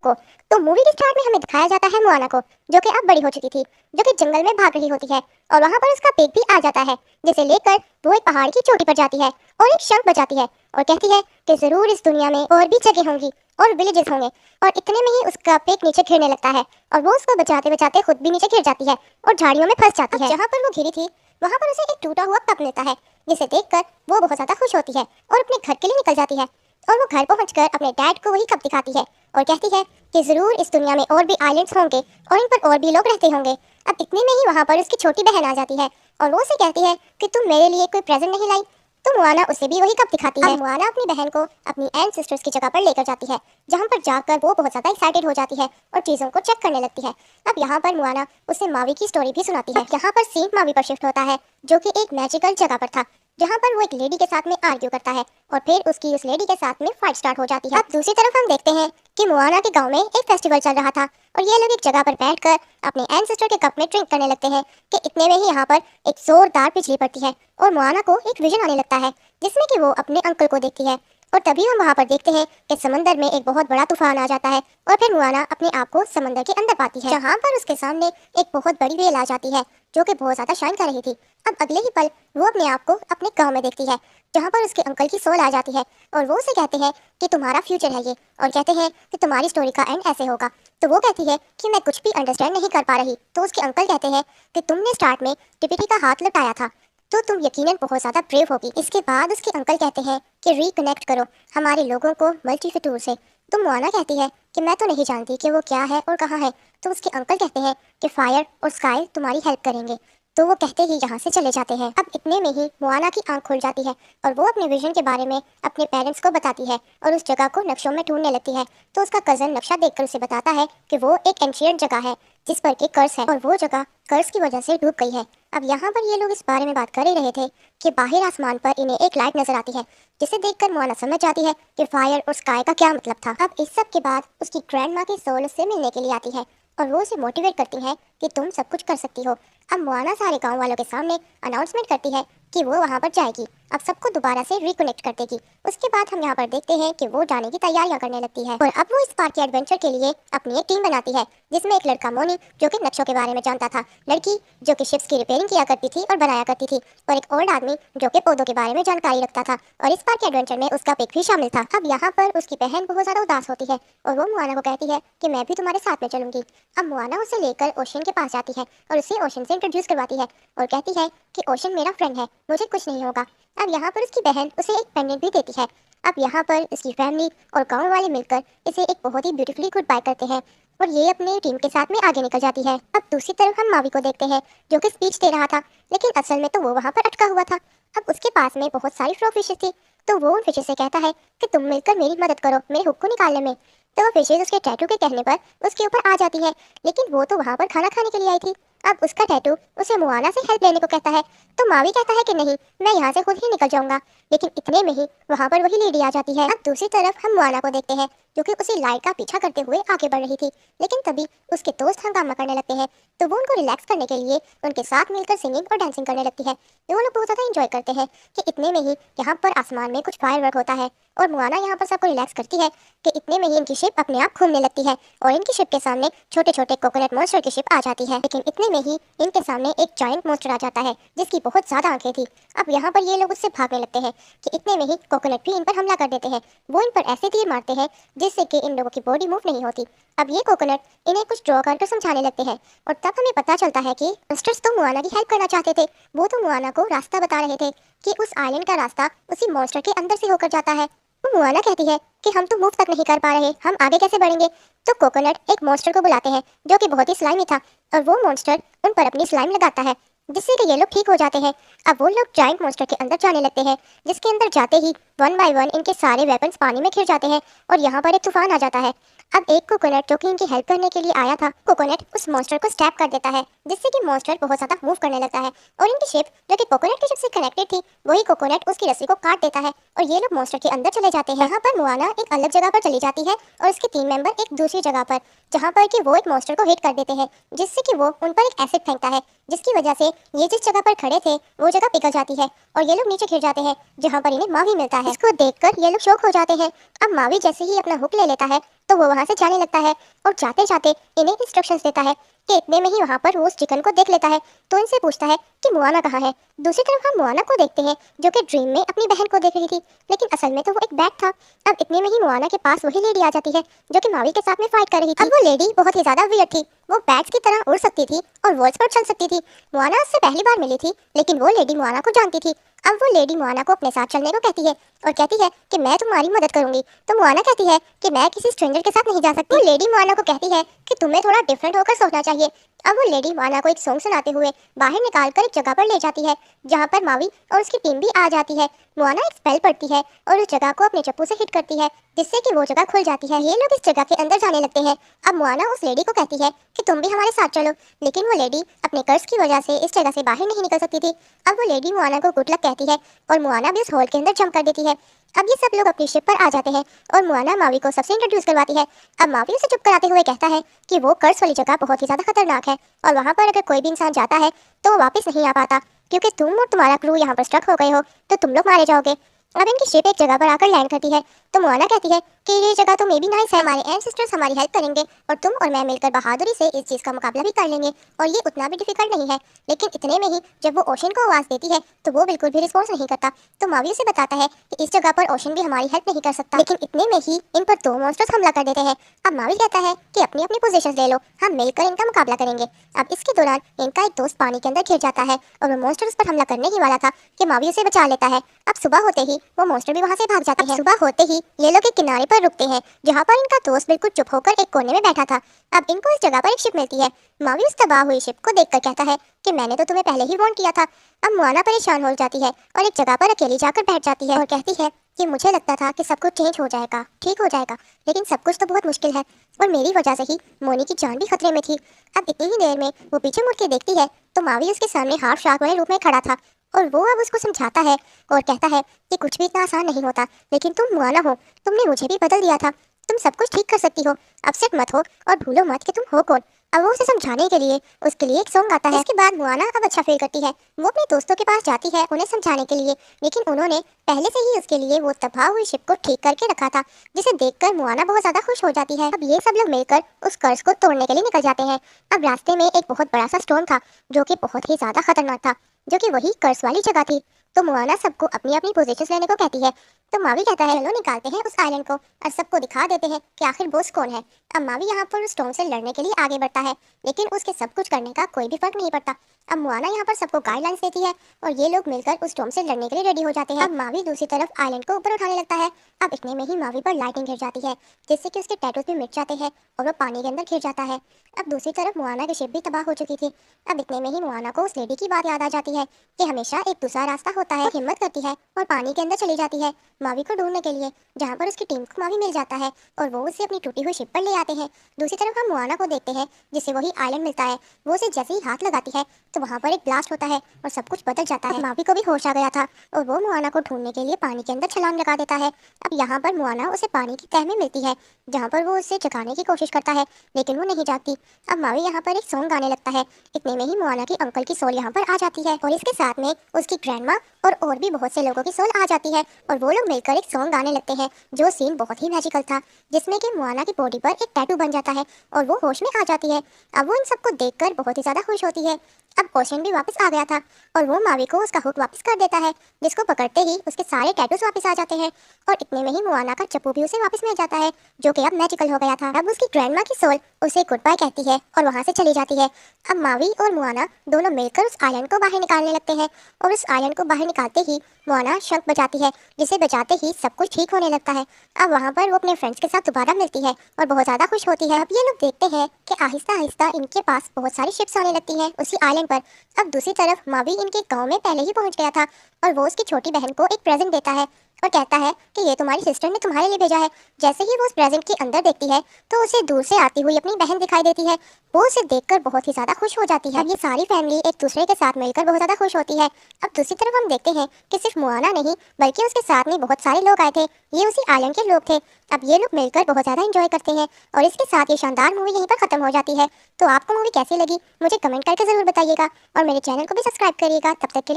को। तो मूवी के स्टार्ट में हमें दिखाया जाता है मोआना को, जो कि अब बड़ी हो चुकी थी, जो कि जंगल में भाग रही होती है और वहां पर उसका पेट भी आ जाता है, जिसे लेकर वो एक पहाड़ की चोटी पर जाती है और एक शंख बजाती है और कहती है कि जरूर इस दुनिया में और भी जगह होंगी और विलेजेस होंगे। और इतने में ही उसका पेट नीचे गिरने लगता है और वो उसको बचाते बचाते खुद भी नीचे गिर जाती है और झाड़ियों में फंस जाती है। जहाँ पर वो घिरी थी वहाँ पर उसे एक टूटा हुआ कप मिलता है, जिसे देखकर वो बहुत ज्यादा खुश होती है और अपने घर के लिए निकल जाती है। और वो घर पहुंचकर अपने डैड को वही कप दिखाती है और कहती है कि जरूर इस दुनिया में और भी आइलैंड्स होंगे और इन पर और भी लोग रहते होंगे। अब इतने में ही वहाँ पर उसकी छोटी बहन आ जाती है और वो उसे कहती है कि तुम मेरे लिए कोई प्रेजेंट नहीं लाई। तो मोआना उसे भी वही कप दिखाती है। मोआना अपनी बहन को अपनी एंसेस्टर्स की जगह पर लेकर जाती है, जहाँ पर जाकर वो बहुत ज्यादा एक्साइटेड हो जाती है और चीजों को चेक करने लगती है। अब यहाँ पर मोआना उसे मावी की स्टोरी भी सुनाती है। यहाँ पर सीन मावी पर शिफ्ट होता है, जो कि एक मैजिकल जगह पर था, जहाँ पर वो एक लेडी के साथ में आर्ग्यू करता है और फिर उसकी उस लेडी के साथ में फाइट स्टार्ट हो जाती है। अब दूसरी तरफ हम देखते हैं कि मोआना के गांव में एक फेस्टिवल चल रहा था और ये लोग एक जगह पर बैठकर अपने एंसेस्टर के कप में ड्रिंक करने लगते हैं कि इतने में ही यहाँ पर एक जोरदार बिजली पड़ती है और मोआना को एक विजन आने लगता है, जिसमें कि वो अपने अंकल को देखती है। और तभी हम वहाँ पर देखते हैं कि समंदर में एक बहुत बड़ा तूफान आ जाता है और फिर मोआना अपने आप को समंदर के अंदर पाती है, जहाँ पर उसके सामने एक बहुत बड़ी व्हेल आ जाती है, जो कि बहुत ज्यादा शाइन कर रही थी। अब अगले ही पल वो अपने आप को अपने गांव में देखती है, जहाँ पर उसके अंकल की सोल आ जाती है और वो उसे कहते हैं कि तुम्हारा फ्यूचर है ये, और कहते हैं कि तुम्हारी स्टोरी का एंड ऐसे होगा। तो वो कहती है कि मैं कुछ भी अंडरस्टैंड नहीं कर पा रही। तो उसके अंकल कहते हैं कि तुमने स्टार्ट में टिपिटी का हाथ लौटाया था, तो तुम यकीनन बहुत ज्यादा ब्रेव होगी। इसके बाद उसके अंकल कहते हैं कि रिकनेक्ट करो हमारे लोगों को मल्टीफिटूर से। तो मोआना कहती है कि मैं तो नहीं जानती कि वो क्या है और कहाँ है। तो उसके अंकल कहते हैं कि फायर और स्काई तुम्हारी हेल्प करेंगे। तो वो कहते ही यहाँ से चले जाते हैं। अब इतने में ही मोआना की आंख खुल जाती है और वो अपने विजन के बारे में अपने पेरेंट्स को बताती है और उस जगह को नक्शों में ढूंढने लगती है। तो उसका कजन नक्शा देखकर उसे बताता है कि वो एक एंशिएंट जगह है जिस पर के कर्स है और वो जगह कर्स की वजह से डूब गई है। अब यहाँ पर ये लोग इस बारे में बात कर ही रहे थे कि बाहर आसमान पर इन्हें एक लाइट नजर आती है, जिसे देखकर मोआना समझ जाती है कि फायर और स्काई का क्या मतलब था। अब इस सब के बाद उसकी ग्रैंड माँ की सोल उससे मिलने के लिए आती है और वो उसे मोटिवेट करती है कि तुम सब कुछ कर सकती हो। अब मोआना सारे गांव वालों के सामने अनाउंसमेंट करती है कि वो वहां पर जाएगी, अब सबको दोबारा से रिकनेक्ट कर देगी। उसके बाद हम यहाँ पर देखते हैं कि वो जाने की तैयारियां करने लगती है और अब वो इस पार्क के एडवेंचर के लिए अपनी एक टीम बनाती है, जिसमें एक लड़का मोनी जो कि नक्शों के बारे में जानता था, लड़की जो कि शिप्स की रिपेयरिंग किया करती थी और बनाया करती थी, और एक ओल्ड आदमी जो कि पौधों के बारे में जानकारी रखता था। और इस पार्क के एडवेंचर में उसका पिक भी शामिल था। अब यहाँ पर उसकी बहन बहुत ज्यादा उदास होती है और वो मोआना को कहती है कि मैं भी तुम्हारे साथ में चलूंगी। अब मोआना उसे लेकर ओशन के पास जाती है और उसे ओशन से इंट्रोड्यूस करवाती है और कहती है कि ओशन मेरा फ्रेंड है, मुझे कुछ नहीं होगा। अब यहाँ पर उसकी बहन उसे एक पेंडेंट भी देती है। अब यहाँ पर इसकी फैमिली और गांव वाले मिलकर इसे एक बहुत ही ब्यूटीफुली गुड बाय करते हैं और ये अपने टीम के साथ में आगे निकल जाती है। अब दूसरी तरफ हम मावी को देखते हैं, जो कि स्पीच दे रहा था, लेकिन असल में तो वो वहाँ पर अटका हुआ था। अब उसके पास में बहुत सारी फ्रॉग फिशेस थी, तो वो उन फिशेस से कहता है कि तुम मिलकर मेरी मदद करो मेरे हुक को निकालने में। तो वो फिशेस उसके टैटू के कहने पर उसके ऊपर आ जाती है, लेकिन वो तो वहाँ पर खाना खाने के लिए आई थी। अब उसका टैटू उसे मोआना से हेल्प लेने को कहता है, तो मावी कहता है कि नहीं, मैं यहाँ से खुद ही निकल जाऊंगा। लेकिन इतने में ही वहाँ पर वही लेडी आ जाती है। अब दूसरी तरफ हम मोआना को देखते हैं, जो कि उसी लाइट का पीछा करते हुए आगे बढ़ रही थी, लेकिन तभी उसके दोस्त हंगामा करने लगते हैं। तो वो उनको रिलैक्स करने के लिए उनके साथ मिलकर सिंगिंग और डांसिंग करने लगती है। वो लोग बहुत ज़्यादा इंजॉय करते हैं कि इतने में ही यहाँ पर आसमान में कुछ फायर होता है और मोआना यहाँ पर सबको रिलैक्स करती है कि इतने में ही इनकी शिप अपने आप घूमने लगती है और इनकी शिप के सामने छोटे छोटे कोकोनट मॉन्स्टर की शिप आ जाती है। लेकिन इतने में ही इनके सामने एक जायंट मॉन्स्टर आ जाता है, जिसकी बहुत ज्यादा आंखें थी। अब यहाँ पर ये लोग उससे भागने लगते हैं कि इतने में ही कोकोनट भी इन पर हमला कर देते हैं। वो इन पर ऐसे तीर मारते हैं जिससे कि इन लोगों की बॉडी मूव नहीं होती। अब ये कोकोनट इन्हें कुछ ड्रॉ कर समझाने लगते हैं और तब हमें पता चलता है कि मॉन्स्टर्स तो मोआना की हेल्प करना चाहते थे। वो तो मोआना को रास्ता बता रहे थे कि उस आइलैंड का रास्ता उसी मॉन्स्टर के अंदर से होकर जाता है। तो मोआना कहती है कि हम तो मूव तक नहीं कर पा रहे, हम आगे कैसे बढ़ेंगे। तो कोकोनट एक मॉन्स्टर को बुलाते हैं, जो कि बहुत ही स्लाइमी था, और वो मॉन्स्टर उन पर अपनी स्लाइम लगाता है, जिससे कि ये लोग ठीक हो जाते हैं। अब वो लोग जायंट मॉन्स्टर के अंदर जाने लगते हैं, जिसके अंदर जाते ही वन बाय वन इनके सारे वेपन्स पानी में घिर जाते हैं और यहाँ पर एक तूफान आ जाता है। अब एक कोकोनट जो कि इनकी हेल्प करने के लिए आया था, कोकोनट उस मॉन्स्टर को स्टैप कर देता है, जिससे कि मॉन्स्टर बहुत ज्यादा मूव करने लगता है और इनकी शिप जो कि कोकोनट की शिप से कनेक्टेड थी, वही कोकोनट उसकी रस्सी को काट देता है और ये लोग मॉन्स्टर के अंदर चले जाते हैं। यहाँ पर मोआना एक अलग जगह पर चली जाती है और उसके 3 मेंबर एक दूसरी जगह पर, जहाँ पर कि वो एक मॉन्स्टर को हिट कर देते हैं, जिससे कि वो उन पर एक एसिड फेंकता है, जिसकी वजह से ये जिस जगह पर खड़े थे वो जगह पिघल जाती है और ये लोग नीचे गिर जाते हैं, जहाँ पर इन्हें मावी मिलता है। इसको देखकर ये लोग शॉक हो जाते हैं। अब मावी जैसे ही अपना हुक ले लेता है तो वो वहाँ से जाने लगता है और जाते जाते इन्हें इंस्ट्रक्शंस देता है कि इतने में ही वहाँ पर रोज चिकन को देख लेता है तो इनसे पूछता है कि मुआना कहाँ है। दूसरी तरफ हम मुआना को देखते हैं जो कि ड्रीम में अपनी बहन को देख रही थी, लेकिन असल में तो वो एक बैग था। अब इतने में ही मुआना के पास वही लेडी आ जाती है जो कि मावी के साथ में फाइट कर रही थी। अब वो लेडी बहुत ही ज्यादा वियर्ड थी, वो बैग्स की तरह उड़ सकती थी और वॉल्स पर चल सकती थी। मुआना उससे पहली बार मिली थी, लेकिन वो लेडी मुआना को जानती थी। अब वो लेडी मुआना को अपने साथ चलने को कहती है और कहती है कि मैं तुम्हारी मदद करूंगी। तो मुआना कहती है कि मैं किसी स्ट्रेंजर के साथ नहीं जा सकती। वो लेडी मुआना को कहती है कि तुम्हें थोड़ा डिफरेंट होकर सोचना चाहिए। अब वो लेडी मुआना को एक सॉन्ग सुनाते हुए बाहर निकाल कर एक जगह पर ले जाती है जहाँ पर मावी और उसकी टीम भी आ जाती है। मुआना एक स्पेल पढ़ती है और उस जगह को अपने चप्पू से हिट करती है जिससे कि वो जगह खुल जाती है। ये लोग इस जगह के अंदर जाने लगते हैं। अब मुआना उस लेडी को कहती है कि तुम भी हमारे साथ चलो, लेकिन वो लेडी अपने कर्ज की वजह से इस जगह से बाहर नहीं निकल सकती थी। अब वो लेडी मुआना को गुड लक कहती है और मुआना भी उस हॉल के अंदर जंप कर देती है। अब ये सब लोग अपनी शिप पर आ जाते हैं और मुआना मावी को सबसे इंट्रोड्यूस करवाती है। अब मावी उसे चुप कराते हुए कहता है कि वो कर्ज वाली जगह बहुत ही ज्यादा खतरनाक है और वहाँ पर अगर कोई भी इंसान जाता है तो वो वापस नहीं आ पाता, क्योंकि तुम और तुम्हारा क्रू यहाँ पर स्ट्रक हो गए हो तो तुम लोग मारे जाओगे। अब इनकी शिप एक जगह पर आकर लैंड करती है तो मुआना कहती है कि ये जगह तो मे बी नाइस है, हमारे एंसेस्टर्स हमारी हेल्प करेंगे और तुम और मैं मिलकर बहादुरी से इस चीज़ का मुकाबला भी कर लेंगे और ये उतना भी डिफिकल्ट नहीं है। लेकिन इतने में ही जब वो ओशन को आवाज़ देती है तो वो बिल्कुल भी रिस्पॉन्स नहीं करता। तो मावी उसे बताता है कि इस जगह पर ओशन भी हमारी हेल्प नहीं कर सकता। लेकिन इतने में ही इन पर दो मॉन्स्टर्स हमला कर देते हैं। अब मावी कहता है कि अपनी अपनी पोजीशंस ले लो, हम मिलकर इनका मुकाबला करेंगे। अब इसके दौरान इनका एक दोस्त पानी के अंदर गिर जाता है और वो मॉन्स्टर उस पर हमला करने ही वाला था कि मावी उसे बचा लेता है। अब सुबह होते ही वो मॉन्स्टर भी वहाँ से भाग जाते हैं। सुबह होते ही ये लोग एक किनारे पर रुकते हैं जहाँ पर इनका दोस्त बिल्कुल चुप होकर एक कोने में बैठा था। अब इनको इस जगह पर एक शिप मिलती है। मावी उस तबाह हुई शिप को देखकर कहता है कि मैंने तो तुम्हें पहले ही वार्न किया था। अब मुआना परेशान हो जाती है और एक जगह पर अकेली जाकर बैठ जाती है और कहती है कि मुझे लगता था कि सब कुछ चेंज हो जाएगा, ठीक हो जाएगा, लेकिन सब कुछ तो बहुत मुश्किल है और मेरी वजह से ही मोनी की जान भी खतरे में थी। अब इतनी ही देर में वो पीछे मुड़ के देखती है तो मावी उसके सामने हाफ शार्क वाले रूप में खड़ा था और वो अब उसको समझाता है और कहता है कि कुछ भी इतना आसान नहीं होता, लेकिन तुम मुआना हो, तुमने मुझे भी बदल दिया था, तुम सब कुछ ठीक कर सकती हो, अपसेट मत हो और भूलो मत कि तुम हो कौन। अब वो उसे समझाने के लिए उसके लिए एक सॉन्ग गाता है। इसके बाद मुआना अब अच्छा फील करती है। वो अपने दोस्तों के पास जाती है उन्हें समझाने के लिए, लेकिन उन्होंने पहले से ही उसके लिए वो तबाह हुई शिप को ठीक करके रखा था, जिसे देखकर मुआना बहुत ज्यादा खुश हो जाती है। अब ये सब लोग मिलकर उस कर्ज को तोड़ने के लिए निकल जाते हैं। अब रास्ते में एक बहुत बड़ा सा स्टोन था जो कि बहुत ही ज्यादा खतरनाक था, जो कि वही कर्ज वाली जगह थी। तो मुआना सबको अपनी अपनी पोजीशंस लेने को कहती है। तो मावी कहता है चलो निकालते हैं उस आइलैंड को और सबको दिखा देते हैं कि आखिर बॉस कौन है। अब मावी यहाँ पर उस स्टॉर्म से लड़ने के लिए आगे बढ़ता है, लेकिन उसके सब कुछ करने का कोई भी फर्क नहीं पड़ता। अब मुआना यहाँ पर सबको गाइडलाइंस देती है और ये लोग मिलकर उस स्टॉर्म से लड़ने के लिए रेडी हो जाते हैं। अब मावी दूसरी तरफ आइलैंड को ऊपर उठाने लगता है। अब इतने में ही मावी पर लाइटिंग गिर जाती है जिससे कि उसके टैटूज भी मिट जाते हैं और वो पानी के अंदर गिर जाता है। अब दूसरी तरफ मुआना की शिप भी तबाह हो चुकी थी। अब इतने में ही मुआना को उस लेडी की बात याद आ जाती है कि हमेशा एक दूसरा रास्ता होता है। वो हिम्मत करती है और पानी के अंदर चली जाती है मावी को ढूंढने के लिए, जहाँ पर उसकी टीम को मावी मिल जाता है और वो उसे अपनी टूटी हुई शिप पर ले आते हैं। दूसरी तरफ हम मुआना को देखते हैं जिसे वही आइलैंड मिलता है। वो उसे जैसे ही हाथ लगाती है तो वहाँ पर एक ब्लास्ट होता है और सब कुछ बदल जाता है। मावी को भी होश आ गया था और वो मुआना को ढूंढने के लिए पानी के अंदर छलांग लगा देता है। अब यहाँ पर मुआना उसे पानी की तह में मिलती है जहाँ पर वो उसे जगाने की कोशिश करता है, लेकिन वो नहीं जागती। अब मावी यहाँ पर एक सॉन्ग गाने लगता है। इतने में ही मुआना की अंकल की सोल यहाँ पर आ जाती है और इसके साथ में उसकी ग्रैंडमा और भी बहुत से लोगों की सोल आ जाती है और वो लोग मिलकर एक सॉन्ग गाने लगते हैं। जो सीन बहुत ही मैजिकल था, जिसमें कि मुआना की बॉडी पर एक टैटू बन जाता है और वो होश में आ जाती है। अब वो इन सबको देखकर बहुत ही ज्यादा खुश होती है। अब ओशन भी वापस आ गया था और वो मावी को उसका हुक वापस कर देता है, जिसको पकड़ते ही उसके सारे टैटूज वापस आ जाते हैं और इतने में ही मुआना का चप्पू भी उसे वापस मिल जाता है, जो कि अब मैजिकल हो गया था। अब उसकी ग्रैंडमा की सोल उसे गुड बाय कहती है और वहाँ से चली जाती है। अब मावी और मुआना दोनों मिलकर उस आइलैंड को बाहर निकालने लगते हैं और उस आइलैंड को बाहर निकालते ही मुआना शंख बजाती है, जिसे बजाते ही सब कुछ ठीक होने लगता है। अब वहाँ पर वो अपने फ्रेंड्स के साथ दोबारा मिलती है और बहुत ज़्यादा खुश होती है। अब ये लोग देखते हैं कि आहिस्ता आहिस्ता इनके पास बहुत सारी शिप्स आने लगती हैं उसी आइलैंड पर। अब दूसरी तरफ मावी इनके गांव में पहले ही पहुंच गया था और वो उसकी छोटी बहन को एक प्रेजेंट देता है और कहता है कि ये तुम्हारी सिस्टर ने तुम्हारे लिए भेजा है। जैसे ही वो उस प्रेजेंट के अंदर देखती है तो उसे दूर से आती हुई अपनी बहन दिखाई देती है। वो उसे देखकर बहुत ही ज़्यादा खुश हो जाती है। अब ये सारी फैमिली एक दूसरे के साथ मिलकर बहुत ज़्यादा खुश होती है। अब दूसरी तरफ हम देखते हैं कि सिर्फ मुआना नहीं बल्कि उसके साथ में बहुत सारे लोग आए थे। ये उसी आइलैंड के लोग थे। अब ये लोग मिलकर बहुत ज़्यादा एंजॉय करते हैं और इसके साथ ये शानदार मूवी यहीं पर ख़त्म हो जाती है। तो आपको मूवी कैसी लगी मुझे कमेंट करके ज़रूर बताइएगा और मेरे चैनल को भी सब्सक्राइब करिएगा। तब तक के लिए